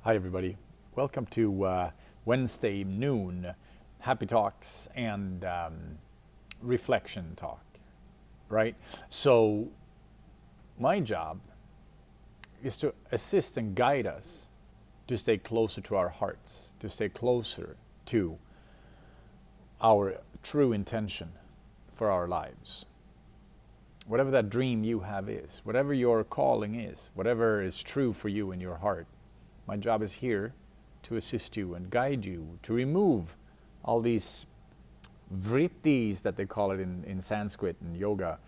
Hi, everybody. Welcome to Wednesday noon happy talks and reflection talk, right? So, my job is to assist and guide us to stay closer to our hearts, to stay closer to our true intention for our lives. Whatever that dream you have is, whatever your calling is, whatever is true for you in your heart, my job is here to assist you and guide you to remove all these vrittis that they call it in Sanskrit and yoga,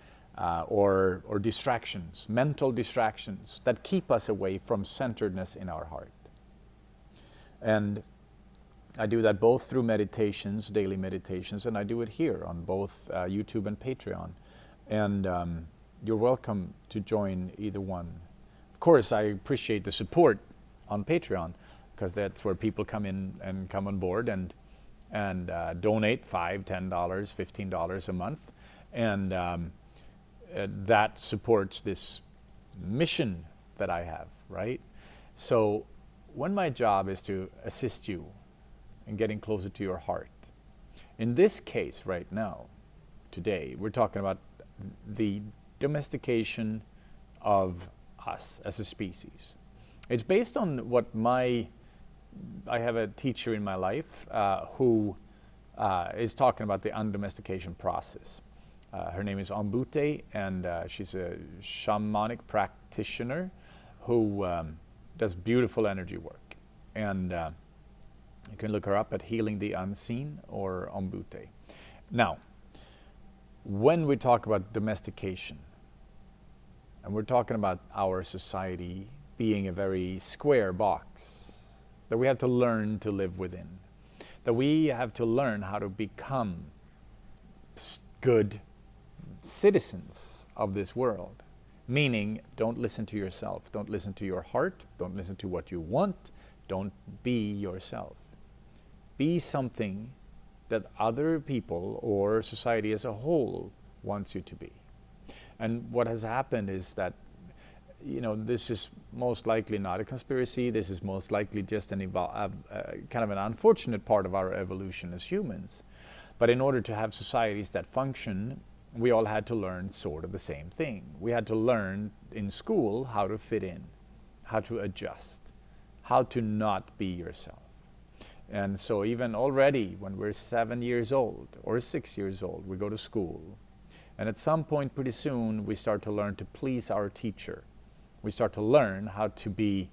or distractions, mental distractions that keep us away from centeredness in our heart. And I do that both through meditations, daily meditations, and I do it here on both YouTube and Patreon. And you're welcome to join either one. Of course, I appreciate the support on Patreon, because that's where people come in and come on board and donate $5, $10, $15 a month, and that supports this mission that I have, right? So when my job is to assist you in getting closer to your heart, in this case right now, today, we're talking about the domestication of us as a species. It's based on what I have a teacher in my life who is talking about the undomestication process. Her name is Ombute, and she's a shamanic practitioner who does beautiful energy work. And you can look her up at Healing the Unseen or Ombute. Now, when we talk about domestication, and we're talking about our society being a very square box that we have to learn to live within, that we have to learn how to become good citizens of this world. Meaning, don't listen to yourself, don't listen to your heart, don't listen to what you want, don't be yourself. Be something that other people or society as a whole wants you to be. And what has happened is that, this is most likely not a conspiracy. This is most likely just kind of an unfortunate part of our evolution as humans. But in order to have societies that function, we all had to learn sort of the same thing. We had to learn in school how to fit in, how to adjust, how to not be yourself. And so even already when we're 7 years old or 6 years old, we go to school. And at some point pretty soon, we start to learn to please our teacher. We start to learn how to be,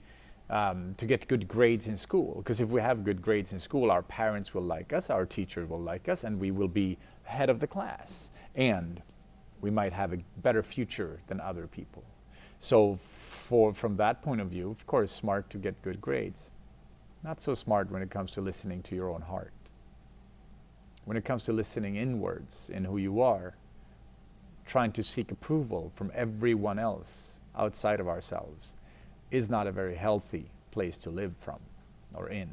to get good grades in school. Because if we have good grades in school, our parents will like us, our teacher will like us, and we will be head of the class. And we might have a better future than other people. So from that point of view, of course, smart to get good grades. Not so smart when it comes to listening to your own heart. When it comes to listening inwards in who you are, trying to seek approval from everyone else outside of ourselves is not a very healthy place to live from or in.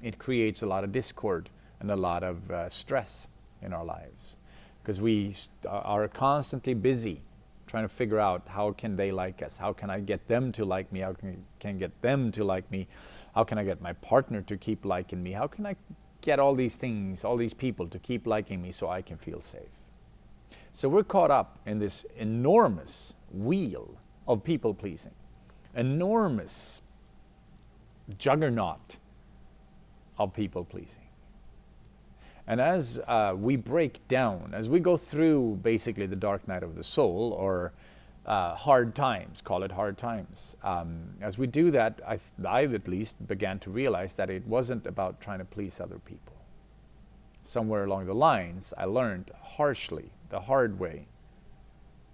It creates a lot of discord and a lot of stress in our lives, because we are constantly busy trying to figure out how can they like us, how can I get them to like me, how can I get them to like me, how can I get my partner to keep liking me, how can I get all these things, all these people to keep liking me so I can feel safe. So we're caught up in this enormous wheel of people pleasing, enormous juggernaut of people pleasing. And as we break down, as we go through basically the dark night of the soul, or hard times, call it hard times, as we do that, I at least began to realize that it wasn't about trying to please other people. Somewhere along the lines, I learned harshly, the hard way,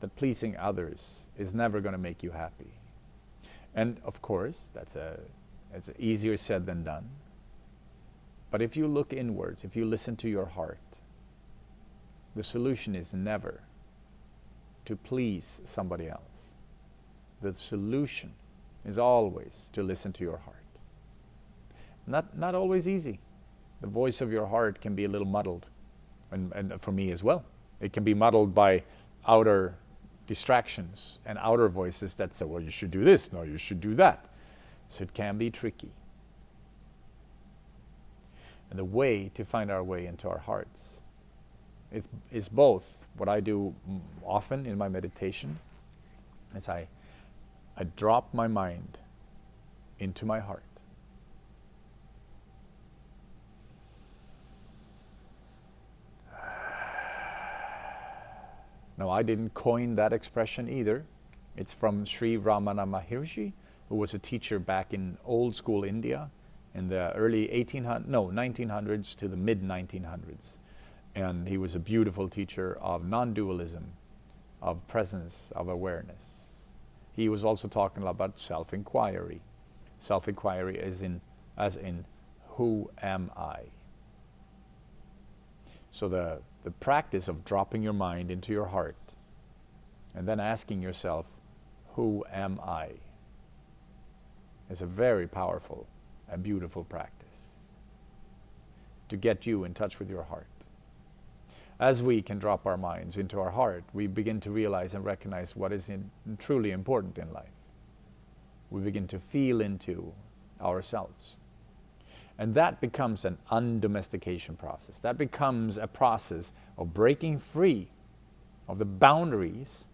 that pleasing others is never going to make you happy. And of course, it's easier said than done. But if you look inwards, if you listen to your heart, the solution is never to please somebody else. The solution is always to listen to your heart. Not always easy. The voice of your heart can be a little muddled, and for me as well. It can be muddled by outer distractions and outer voices that say, well, you should do this, no, you should do that. So it can be tricky. And the way to find our way into our hearts is both what I do often in my meditation, is I drop my mind into my heart. Now, I didn't coin that expression either. It's from Sri Ramana Maharshi, who was a teacher back in old school India in the early 1900s to the mid 1900s. And he was a beautiful teacher of non-dualism, of presence, of awareness. He was also talking about self-inquiry. Self-inquiry as in who am I? So the practice of dropping your mind into your heart and then asking yourself, who am I? Is a very powerful and beautiful practice to get you in touch with your heart. As we can drop our minds into our heart, we begin to realize and recognize what is truly important in life. We begin to feel into ourselves. And that becomes an undomestication process. That becomes a process of breaking free of the boundaries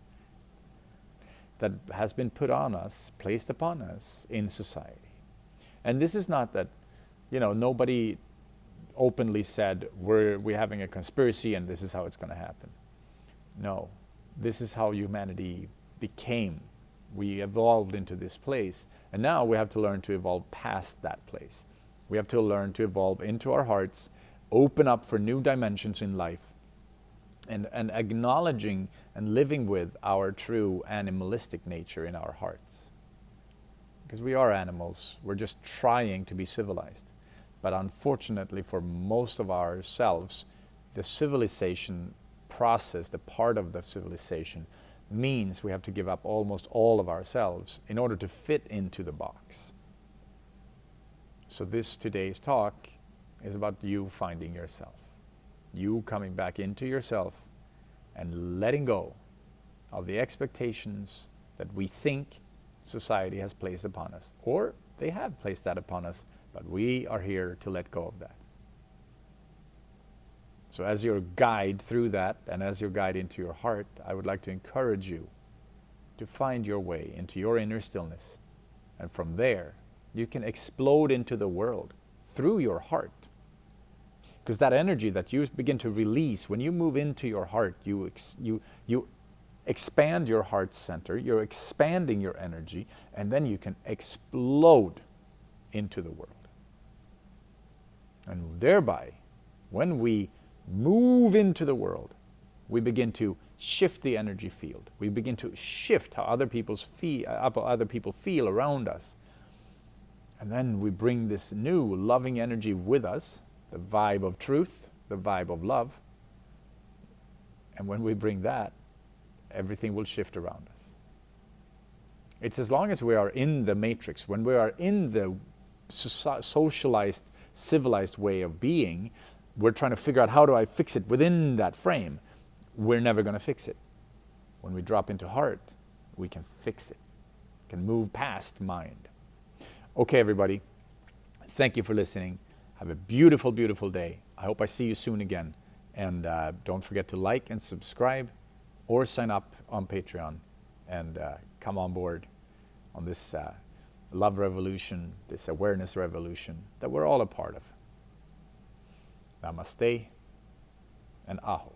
that has been put on us, placed upon us in society. And this is not that, nobody openly said, we're having a conspiracy and this is how it's going to happen. No, this is how humanity became. We evolved into this place, and now we have to learn to evolve past that place. We have to learn to evolve into our hearts, open up for new dimensions in life, and acknowledging and living with our true animalistic nature in our hearts. Because we are animals, we're just trying to be civilized. But unfortunately for most of ourselves, the civilization process, the part of the civilization, means we have to give up almost all of ourselves in order to fit into the box. So today's talk is about you finding yourself. You coming back into yourself and letting go of the expectations that we think society has placed upon us. Or they have placed that upon us, but we are here to let go of that. So as your guide through that, and as your guide into your heart, I would like to encourage you to find your way into your inner stillness. And from there, you can explode into the world through your heart. Because that energy that you begin to release, when you move into your heart, you expand your heart center, you're expanding your energy, and then you can explode into the world. And thereby, when we move into the world, we begin to shift the energy field. We begin to shift how other people feel around us. And then we bring this new loving energy with us, the vibe of truth, the vibe of love. And when we bring that, everything will shift around us. It's as long as we are in the matrix, when we are in the socialized, civilized way of being, we're trying to figure out how do I fix it within that frame. We're never going to fix it. When we drop into heart, we can fix it, can move past mind. Okay, everybody, thank you for listening. Have a beautiful, beautiful day. I hope I see you soon again. And don't forget to like and subscribe or sign up on Patreon and come on board on this love revolution, this awareness revolution that we're all a part of. Namaste and aho.